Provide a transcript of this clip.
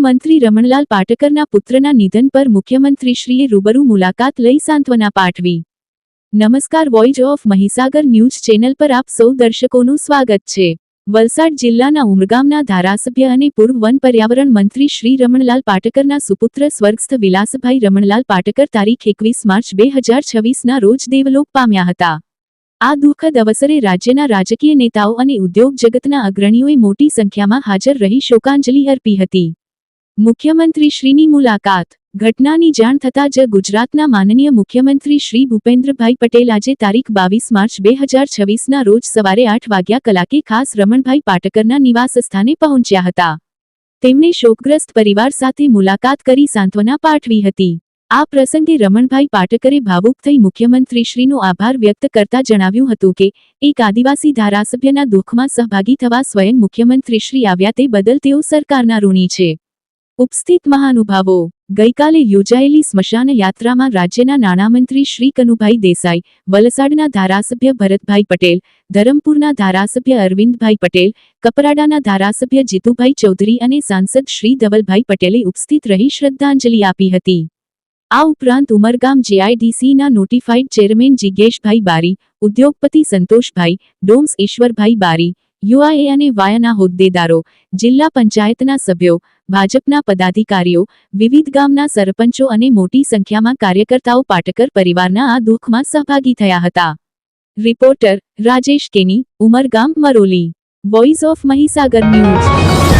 મંત્રી રમણલાલ પાટકરના પુત્રના નિધન પર મુખ્યમંત્રીશ્રીએ રૂબરૂ મુલાકાત લઈ સાંત્વના પાઠવી। નમસ્કાર, voice of Mahisagar news channel પર આપ સૌ દર્શકોનું સ્વાગત છે। વલસાડ જિલ્લાના ઉમરગામના ધારાસભ્ય અને પૂર્વ વન પર્યાવરણ મંત્રી શ્રી રમણલાલ પાટકરના સુપુત્ર સ્વર્ગસ્થ વિલાસભાઈ રમણલાલ પાટકર તારીખ 21 માર્ચ 2026ના રોજ દેવલોક પામ્યા હતા। આ દુઃખદ અવસરે રાજ્યના રાજકીય નેતાઓ અને ઉદ્યોગ જગતના અગ્રણીઓએ મોટી સંખ્યામાં હાજર રહી શોકાંજલિ અર્પી હતી। મુખ્યમંત્રીશ્રીની મુલાકાત। ઘટનાની જાણ થતાં જ ગુજરાતના માનનીય મુખ્યમંત્રી શ્રી ભૂપેન્દ્રભાઈ પટેલ આજે તારીખ 22 માર્ચ 2026ના રોજ સવારે 8 વાગ્યા કલાકે ખાસ રમણભાઈ પાટકરના નિવાસસ્થાને પહોંચ્યા હતા। તેમણે શોકગ્રસ્ત પરિવાર સાથે મુલાકાત કરી સાંત્વના પાઠવી હતી। આ પ્રસંગે રમણભાઈ પાટકરે ભાવુક થઈ મુખ્યમંત્રીશ્રીનો આભાર વ્યક્ત કરતા જણાવ્યું હતું કે એક આદિવાસી ધારાસભ્યના દુઃખમાં સહભાગી થવા સ્વયં મુખ્યમંત્રીશ્રી આવ્યા તે બદલ તેઓ સરકારના ઋણી છે। ઉપસ્થિત મહાનુભાવો, ગઈકાલે યોજાયેલી સ્મશાન યાત્રામાં રાજ્યના નાણામંત્રી શ્રી કનુભાઈ દેસાઈ, વલસાડના ધારાસભ્ય ભરતભાઈ પટેલ, ધરમપુરના ધારાસભ્ય અરવિંદભાઈ પટેલ, કપરાડાના ધારાસભ્ય જીતુભાઈ ચૌધરી અને સાંસદ શ્રી ધવલભાઈ પટેલે ઉપસ્થિત રહી શ્રદ્ધાંજલિ આપી હતી। આ ઉપરાંત ઉમરગામ JIDCના નોટિફાઈડ ચેરમેન જિજ્ઞેશભાઈ બારી, ઉદ્યોગપતિ સંતોષભાઈ, ડોમ્સ ઈશ્વરભાઈ બારી, યુઆઈએ અને વાયાના હોદ્દેદારો, જિલ્લા પંચાયતના સભ્યો, ભાજપના પદાધિકારીઓ, વિવિધ ગામના સરપંચો અને મોટી સંખ્યામાં કાર્યકર્તાઓ પાટકર પરિવારના આ દુઃખમાં સહભાગી થયા હતા। રિપોર્ટર રાજેશ કેની, Umargam, Maroli, voice of Mahisagar news.